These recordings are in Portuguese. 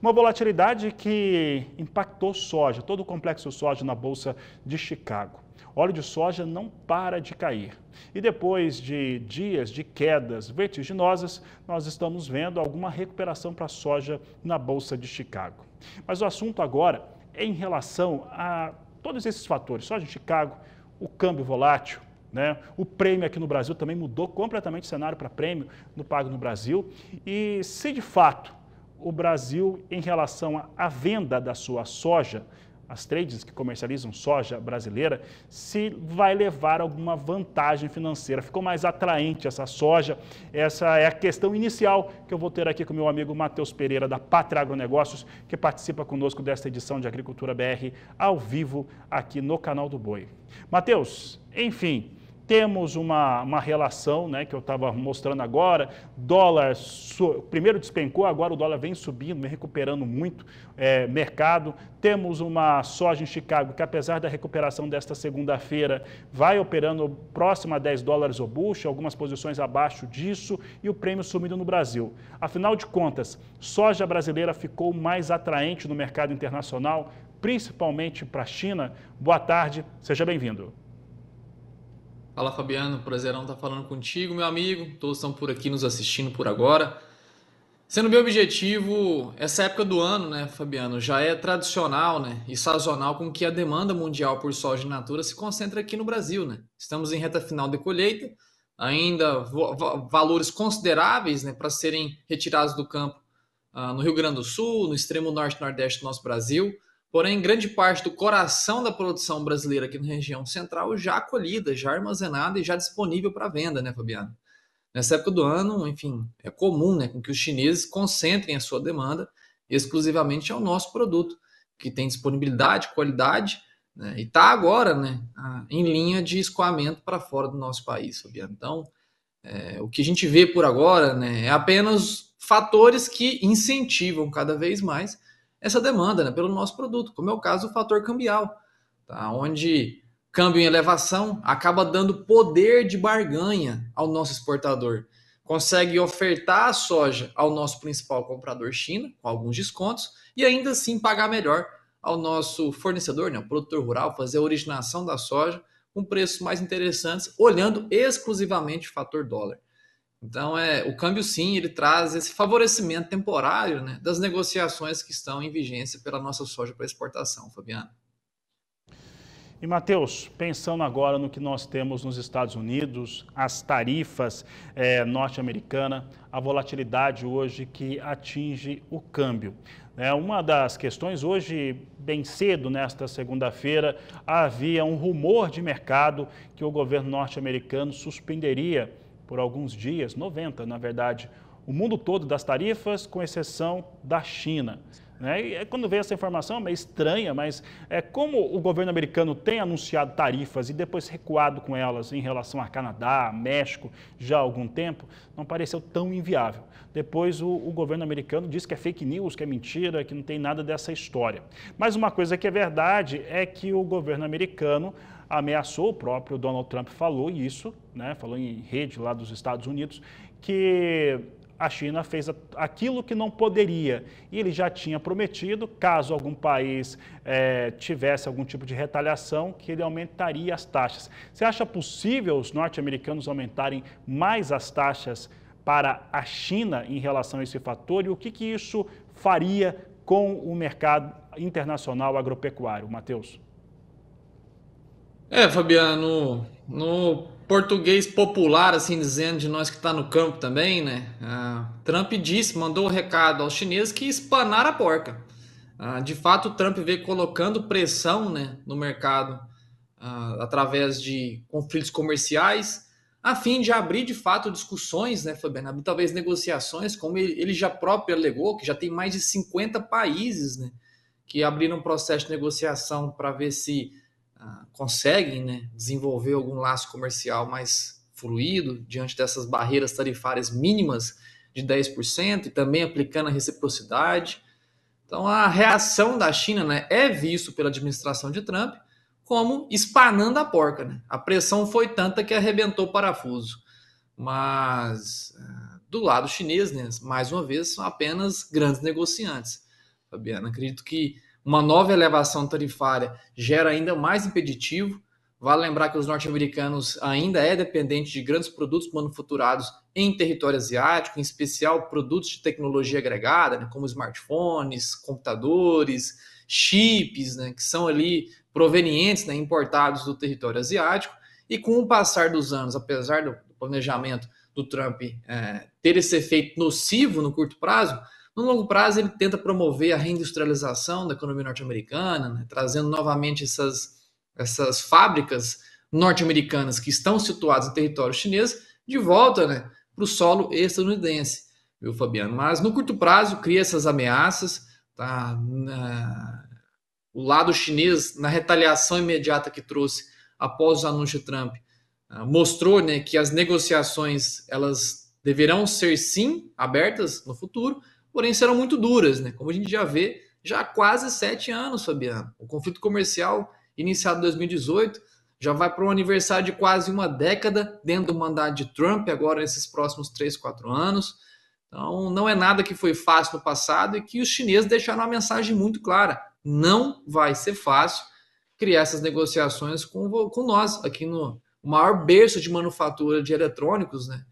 Uma volatilidade que impactou soja, todo o complexo soja na Bolsa de Chicago. Óleo de soja não para de cair. E depois de dias de quedas vertiginosas, nós estamos vendo alguma recuperação para a soja na Bolsa de Chicago. Mas o assunto agora é em relação a todos esses fatores. Soja em Chicago, o câmbio volátil, né? O prêmio aqui no Brasil também mudou completamente o cenário para prêmio no Pago no Brasil. E se de fato o Brasil, em relação à venda da sua soja, as trades que comercializam soja brasileira, se vai levar alguma vantagem financeira. Ficou mais atraente essa soja? Essa é a questão inicial que eu vou ter aqui com o meu amigo Matheus Pereira, da Pátria Agronegócios, que participa conosco desta edição de Agricultura BR, ao vivo, aqui no Canal do Boi. Matheus, enfim, temos uma relação, né, que eu estava mostrando agora, dólar primeiro despencou, agora o dólar vem subindo, vem recuperando muito mercado. Temos uma soja em Chicago que, apesar da recuperação desta segunda-feira, vai operando próximo a 10 dólares o bushel, algumas posições abaixo disso, e o prêmio sumindo no Brasil. Afinal de contas, soja brasileira ficou mais atraente no mercado internacional, principalmente para a China. Boa tarde, seja bem-vindo. Fala, Fabiano, prazerão estar falando contigo, meu amigo. Todos estão por aqui nos assistindo por agora. Sendo meu objetivo, essa época do ano, né, Fabiano, já é tradicional, né, e sazonal com que a demanda mundial por soja in natura se concentra aqui no Brasil, né. Estamos em reta final de colheita, ainda valores consideráveis, né, para serem retirados do campo no Rio Grande do Sul, no extremo norte e nordeste do nosso Brasil. Porém, grande parte do coração da produção brasileira aqui na região central já colhida, já armazenada e já disponível para venda, né, Fabiano? Nessa época do ano, enfim, é comum, né, com que os chineses concentrem a sua demanda exclusivamente ao nosso produto, que tem disponibilidade, qualidade, né, e está agora, né, em linha de escoamento para fora do nosso país, Fabiano. Então, o que a gente vê por agora, né, é apenas fatores que incentivam cada vez mais essa demanda, né, pelo nosso produto, como é o caso do fator cambial, tá? Onde câmbio em elevação acaba dando poder de barganha ao nosso exportador. Consegue ofertar a soja ao nosso principal comprador China, com alguns descontos, e ainda assim pagar melhor ao nosso fornecedor, né, o produtor rural, fazer a originação da soja com preços mais interessantes, olhando exclusivamente o fator dólar. Então, o câmbio, sim, ele traz esse favorecimento temporário, né, das negociações que estão em vigência pela nossa soja para exportação, Fabiano. E, Matheus, pensando agora no que nós temos nos Estados Unidos, as tarifas norte-americanas, a volatilidade hoje que atinge o câmbio. Uma das questões, hoje, bem cedo, nesta segunda-feira, havia um rumor de mercado que o governo norte-americano suspenderia por alguns dias, 90, na verdade, o mundo todo das tarifas, com exceção da China. E quando veio essa informação, é meio estranha, mas como o governo americano tem anunciado tarifas e depois recuado com elas em relação a Canadá, México, já há algum tempo, não pareceu tão inviável. Depois o governo americano disse que é fake news, que é mentira, que não tem nada dessa história. Mas uma coisa que é verdade é que o governo americano ameaçou, o próprio Donald Trump falou isso, né, falou em rede lá dos Estados Unidos, que a China fez aquilo que não poderia. E ele já tinha prometido, caso algum país tivesse algum tipo de retaliação, que ele aumentaria as taxas. Você acha possível os norte-americanos aumentarem mais as taxas para a China em relação a esse fator? E o que isso faria com o mercado internacional agropecuário, Matheus? Fabiano, no português popular, assim dizendo, de nós que está no campo também, né? Trump mandou o recado aos chineses que espanaram a porca. De fato, o Trump veio colocando pressão, né, no mercado através de conflitos comerciais, a fim de abrir, de fato, discussões, né, Fabiano? Abrir, talvez, negociações, como ele já próprio alegou, que já tem mais de 50 países, né, que abriram um processo de negociação para ver se conseguem, né, desenvolver algum laço comercial mais fluido diante dessas barreiras tarifárias mínimas de 10% e também aplicando a reciprocidade. Então, a reação da China, né, é visto pela administração de Trump como espanando a porca, né? A pressão foi tanta que arrebentou o parafuso. Mas, do lado chinês, né, mais uma vez, são apenas grandes negociantes. Fabiano. Acredito que uma nova elevação tarifária gera ainda mais impeditivo. Vale lembrar que os norte-americanos ainda é dependente de grandes produtos manufaturados em território asiático, em especial produtos de tecnologia agregada, né, como smartphones, computadores, chips, né, que são ali provenientes, né, importados do território asiático. E com o passar dos anos, apesar do planejamento do Trump ter esse efeito nocivo no curto prazo, no longo prazo ele tenta promover a reindustrialização da economia norte-americana, né, trazendo novamente essas fábricas norte-americanas que estão situadas em território chinês de volta, né, para o solo estadunidense, viu, Fabiano? Mas no curto prazo cria essas ameaças, tá? O lado chinês, na retaliação imediata que trouxe após os anúncios de Trump, mostrou, né, que as negociações elas deverão ser sim abertas no futuro, porém serão muito duras, né? Como a gente já vê já há quase 7 anos, Fabiano. O conflito comercial iniciado em 2018 já vai para um aniversário de quase uma década dentro do mandato de Trump, agora nesses próximos 3, 4 anos. Então, não é nada que foi fácil no passado e que os chineses deixaram uma mensagem muito clara. Não vai ser fácil criar essas negociações com nós, aqui no maior berço de manufatura de eletrônicos, né,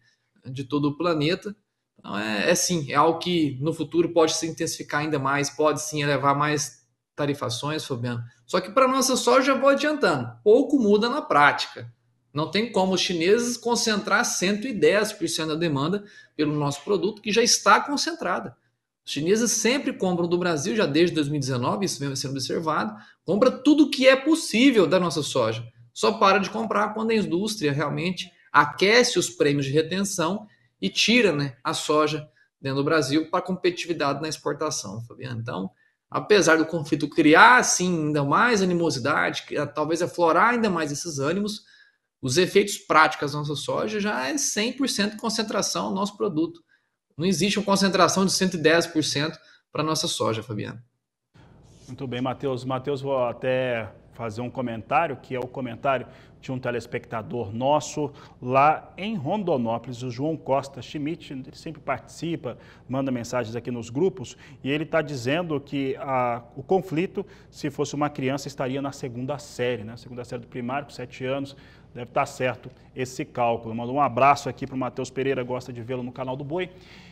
de todo o planeta. Então, sim, é algo que no futuro pode se intensificar ainda mais, pode sim elevar mais tarifações, Fabiano. Só que para nossa soja, vou adiantando, pouco muda na prática. Não tem como os chineses concentrar 110% da demanda pelo nosso produto, que já está concentrada. Os chineses sempre compram do Brasil, já desde 2019, isso vem sendo observado, compra tudo que é possível da nossa soja. Só para de comprar quando a indústria realmente aquece os prêmios de retenção e tira, né, a soja dentro do Brasil para competitividade na exportação, Fabiano. Então, apesar do conflito criar, assim, ainda mais animosidade, talvez aflorar ainda mais esses ânimos, os efeitos práticos da nossa soja já é 100% concentração no nosso produto. Não existe uma concentração de 110% para a nossa soja, Fabiano. Muito bem, Matheus. Matheus, vou até fazer um comentário, que é o comentário de um telespectador nosso lá em Rondonópolis, o João Costa Schmidt. Ele sempre participa, manda mensagens aqui nos grupos, e ele está dizendo que o conflito, se fosse uma criança, estaria na segunda série, né? Segunda série do primário, com 7 anos. Deve estar certo esse cálculo. Manda um abraço aqui para o Matheus Pereira, gosta de vê-lo no canal do Boi.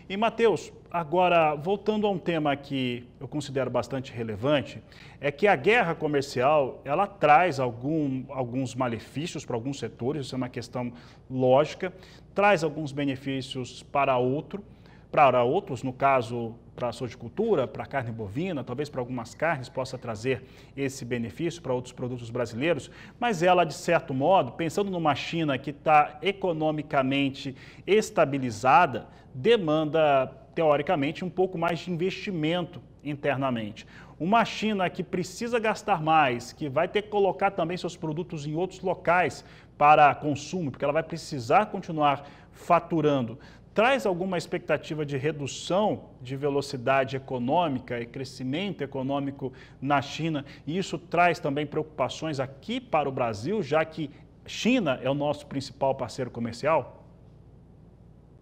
E, Matheus, agora, voltando a um tema que eu considero bastante relevante, é que a guerra comercial, ela traz alguns malefícios para alguns setores, isso é uma questão lógica, traz alguns benefícios para outros, no caso, para a sojicultura, para a carne bovina, talvez para algumas carnes possa trazer esse benefício para outros produtos brasileiros, mas ela, de certo modo, pensando numa China que está economicamente estabilizada, demanda, teoricamente, um pouco mais de investimento internamente. Uma China que precisa gastar mais, que vai ter que colocar também seus produtos em outros locais para consumo, porque ela vai precisar continuar faturando. Traz alguma expectativa de redução de velocidade econômica e crescimento econômico na China, e isso traz também preocupações aqui para o Brasil, já que China é o nosso principal parceiro comercial?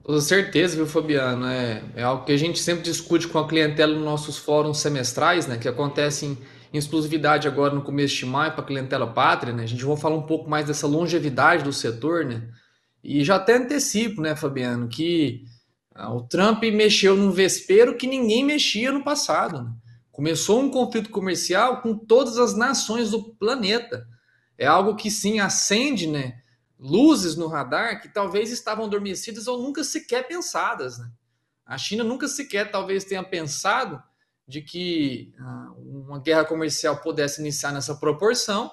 Com certeza, viu, Fabiano? É algo que a gente sempre discute com a clientela nos nossos fóruns semestrais, né? Que acontecem em exclusividade agora no começo de maio para a clientela pátria, né? A gente vai falar um pouco mais dessa longevidade do setor, né? E já até antecipo, né, Fabiano, que o Trump mexeu num vespeiro que ninguém mexia no passado, né? Começou um conflito comercial com todas as nações do planeta. É algo que sim acende, né, luzes no radar que talvez estavam adormecidas ou nunca sequer pensadas, né? A China nunca sequer talvez tenha pensado de que uma guerra comercial pudesse iniciar nessa proporção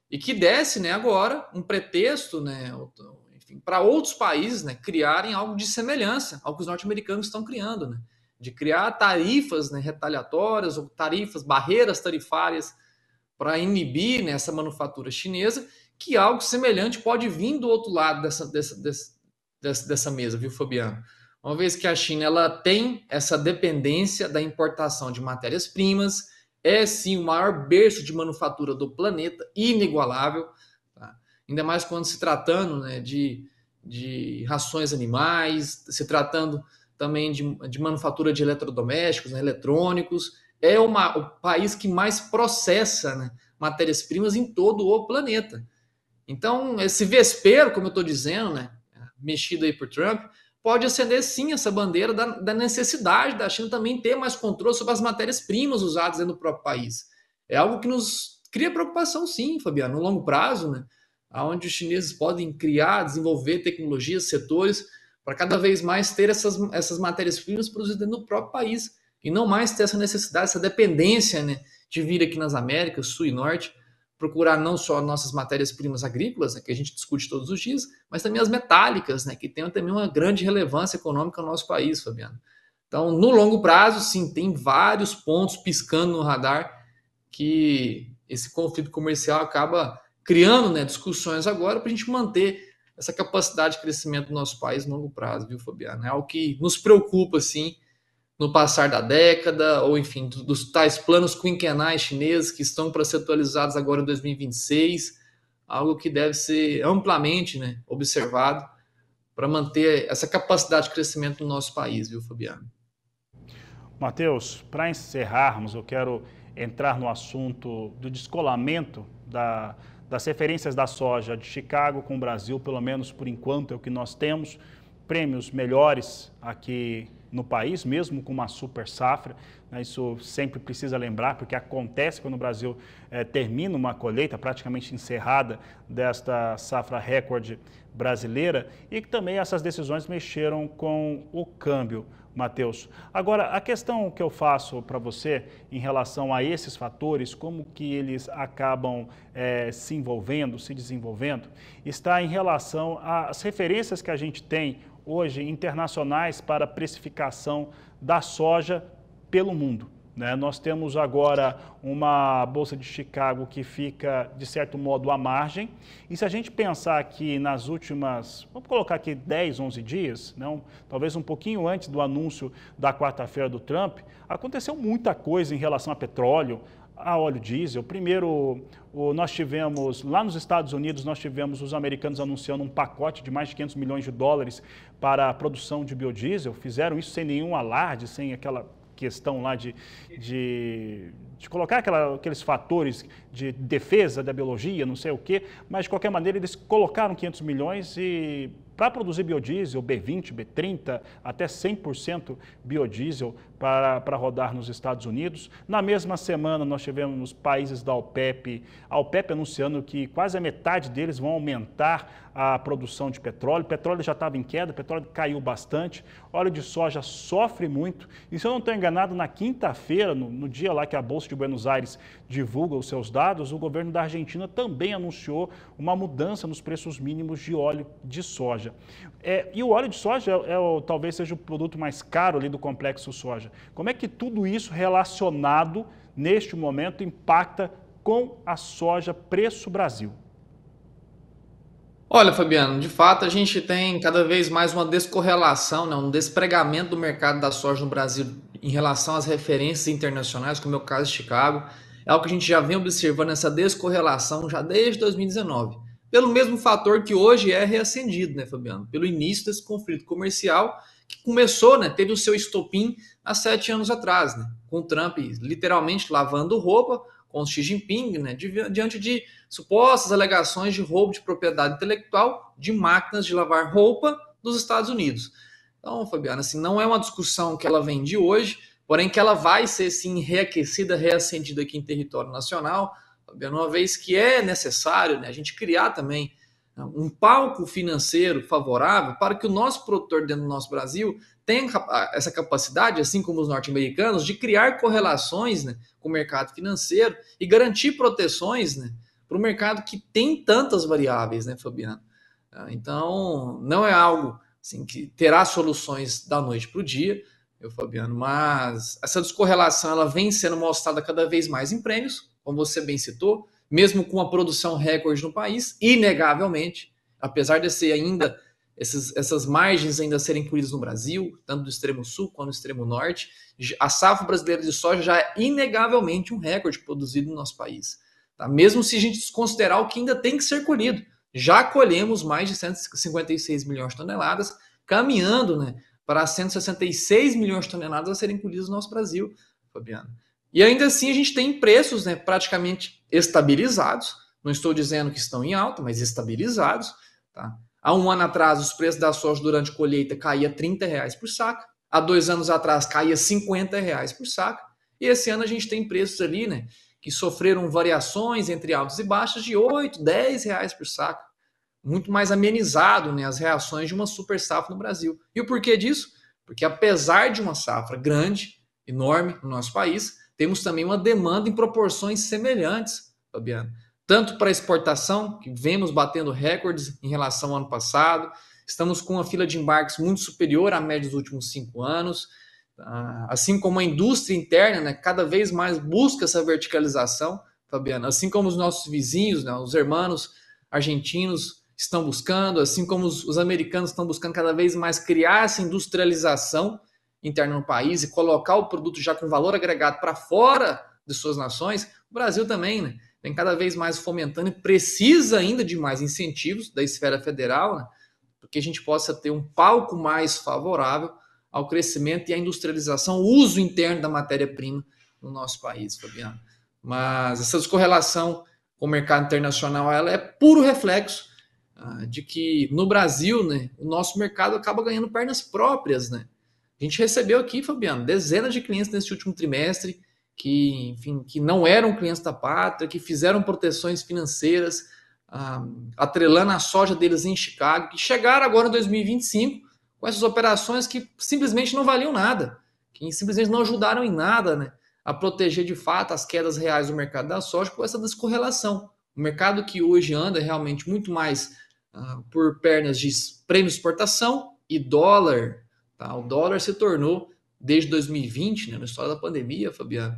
e que desse, né, agora um pretexto, né, para outros países, né, criarem algo de semelhança ao que os norte-americanos estão criando, né, de criar tarifas, né, retaliatórias ou tarifas, barreiras tarifárias para inibir, né, essa manufatura chinesa, que algo semelhante pode vir do outro lado dessa mesa, viu, Fabiano? Uma vez que a China ela tem essa dependência da importação de matérias-primas, é sim o maior berço de manufatura do planeta, inigualável, tá? Ainda mais quando se tratando, né, de rações animais, se tratando também de manufatura de eletrodomésticos, né, eletrônicos. é o país que mais processa, né, matérias-primas em todo o planeta. Então, esse vespeiro, como eu estou dizendo, né, mexido aí por Trump, pode acender sim essa bandeira da necessidade da China também ter mais controle sobre as matérias-primas usadas dentro do próprio país. É algo que nos cria preocupação, sim, Fabiano, no longo prazo, né, onde os chineses podem criar, desenvolver tecnologias, setores, para cada vez mais ter essas matérias-primas produzidas dentro do próprio país, e não mais ter essa necessidade, essa dependência, né, de vir aqui nas Américas, Sul e Norte, procurar não só nossas matérias-primas agrícolas, né, que a gente discute todos os dias, mas também as metálicas, né, que têm também uma grande relevância econômica no nosso país, Fabiano. Então, no longo prazo, sim, tem vários pontos piscando no radar que esse conflito comercial acaba criando, né, discussões agora para a gente manter essa capacidade de crescimento do nosso país no longo prazo, viu, Fabiano? É algo que nos preocupa, sim, no passar da década, ou enfim, dos tais planos quinquenais chineses que estão para ser atualizados agora em 2026, algo que deve ser amplamente, né, observado para manter essa capacidade de crescimento no nosso país, viu, Fabiano? Matheus, para encerrarmos, eu quero entrar no assunto do descolamento das referências da soja de Chicago com o Brasil, pelo menos por enquanto é o que nós temos. Prêmios melhores aqui no país, mesmo com uma super safra, né? Isso sempre precisa lembrar, porque acontece quando o Brasil termina uma colheita praticamente encerrada desta safra recorde brasileira, e que também essas decisões mexeram com o câmbio. Matheus, agora a questão que eu faço para você em relação a esses fatores, como que eles acabam se envolvendo, se desenvolvendo, está em relação às referências que a gente tem hoje internacionais para precificação da soja pelo mundo, né? Nós temos agora uma Bolsa de Chicago que fica, de certo modo, à margem. E se a gente pensar que nas últimas, vamos colocar aqui 10, 11 dias, não, talvez um pouquinho antes do anúncio da quarta-feira do Trump, aconteceu muita coisa em relação a petróleo, a óleo diesel. Primeiro, nós tivemos, lá nos Estados Unidos, nós tivemos os americanos anunciando um pacote de mais de 500 milhões de dólares para a produção de biodiesel. Fizeram isso sem nenhum alarde, sem aquela questão lá de colocar aqueles fatores de defesa da biologia, não sei o quê, mas de qualquer maneira eles colocaram 500 milhões e para produzir biodiesel, B20, B30, até 100% biodiesel para rodar nos Estados Unidos. Na mesma semana nós tivemos países da OPEP, a OPEP anunciando que quase a metade deles vão aumentar a produção de petróleo. O petróleo já estava em queda, o petróleo caiu bastante, óleo de soja sofre muito. E se eu não estou enganado, na quinta-feira, no dia lá que a Bolsa de Buenos Aires divulga os seus dados, o governo da Argentina também anunciou uma mudança nos preços mínimos de óleo de soja. E o óleo de soja talvez seja o produto mais caro ali do complexo soja. Como é que tudo isso relacionado, neste momento, impacta com a soja preço Brasil? Olha, Fabiano, de fato a gente tem cada vez mais uma descorrelação, né, um despregamento do mercado da soja no Brasil em relação às referências internacionais, como é o caso de Chicago. É algo que a gente já vem observando essa descorrelação já desde 2019. Pelo mesmo fator que hoje é reacendido, né, Fabiano? Pelo início desse conflito comercial que começou, né, teve o seu estopim há 7 anos atrás, né, com o Trump literalmente lavando roupa com o Xi Jinping, né, diante de supostas alegações de roubo de propriedade intelectual de máquinas de lavar roupa dos Estados Unidos. Então, Fabiana, assim, não é uma discussão que ela vem de hoje, porém que ela vai ser, sim, reaquecida, reacendida aqui em território nacional, Fabiana, uma vez que é necessário, né, a gente criar também um palco financeiro favorável para que o nosso produtor dentro do nosso Brasil tenha essa capacidade, assim como os norte-americanos, de criar correlações, né, com o mercado financeiro e garantir proteções, né, para o mercado que tem tantas variáveis, né, Fabiano? Então, não é algo assim, que terá soluções da noite para o dia, Fabiano, mas essa descorrelação ela vem sendo mostrada cada vez mais em prêmios, como você bem citou, mesmo com a produção recorde no país, inegavelmente, apesar de ser ainda essas margens ainda serem colhidas no Brasil, tanto do extremo sul quanto do extremo norte, a safra brasileira de soja já é inegavelmente um recorde produzido no nosso país. Tá? Mesmo se a gente desconsiderar o que ainda tem que ser colhido. Já colhemos mais de 156 milhões de toneladas, caminhando, né, para 166 milhões de toneladas a serem colhidas no nosso Brasil, Fabiano. E ainda assim a gente tem preços, né, praticamente estabilizados. Não estou dizendo que estão em alta, mas estabilizados. Tá? Há um ano atrás, os preços da soja durante a colheita caía R$ 30 por saca. Há 2 anos atrás, caía R$ 50 por saca. E esse ano a gente tem preços ali, né, que sofreram variações entre altos e baixos de R$ 8, R$ 10 por saca. Muito mais amenizado, né, as reações de uma super safra no Brasil. E o porquê disso? Porque apesar de uma safra grande, enorme no nosso país, temos também uma demanda em proporções semelhantes, Fabiano. Tanto para exportação, que vemos batendo recordes em relação ao ano passado, estamos com uma fila de embarques muito superior à média dos últimos 5 anos, assim como a indústria interna, né, cada vez mais busca essa verticalização, Fabiano, assim como os nossos vizinhos, né, os irmãos argentinos estão buscando, assim como os americanos estão buscando cada vez mais criar essa industrialização interna no país e colocar o produto já com valor agregado para fora de suas nações, o Brasil também, né, vem cada vez mais fomentando e precisa ainda de mais incentivos da esfera federal, né, para que a gente possa ter um palco mais favorável ao crescimento e à industrialização, o uso interno da matéria-prima no nosso país, Fabiano. Mas essa descorrelação com o mercado internacional, ela é puro reflexo de que no Brasil, né, o nosso mercado acaba ganhando pernas próprias, né? A gente recebeu aqui, Fabiano, dezenas de clientes nesse último trimestre que, enfim, que não eram clientes da Pátria, que fizeram proteções financeiras, atrelando a soja deles em Chicago, que chegaram agora em 2025 com essas operações que simplesmente não valiam nada, que simplesmente não ajudaram em nada, né, a proteger de fato as quedas reais do mercado da soja com essa descorrelação. O mercado que hoje anda realmente muito mais por pernas de prêmio de exportação e dólar. Tá? O dólar se tornou, desde 2020, né, na história da pandemia, Fabiano,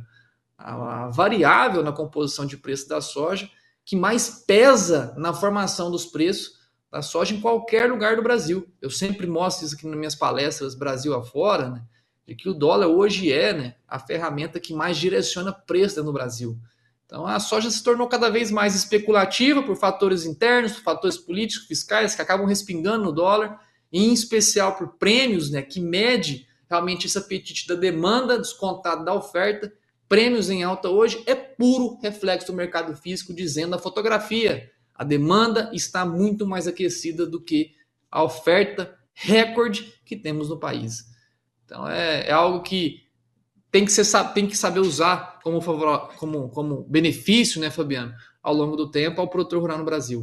a variável na composição de preço da soja que mais pesa na formação dos preços da soja em qualquer lugar do Brasil. Eu sempre mostro isso aqui nas minhas palestras Brasil afora, né, de que o dólar hoje é, né, a ferramenta que mais direciona preço no Brasil. Então a soja se tornou cada vez mais especulativa por fatores internos, por fatores políticos, fiscais, que acabam respingando no dólar, e em especial por prêmios, né, que mede realmente esse apetite da demanda descontado da oferta. Prêmios em alta hoje é puro reflexo do mercado físico dizendo a fotografia. A demanda está muito mais aquecida do que a oferta recorde que temos no país. Então é algo que tem que saber usar como benefício, né, Fabiano, ao longo do tempo ao produtor rural no Brasil.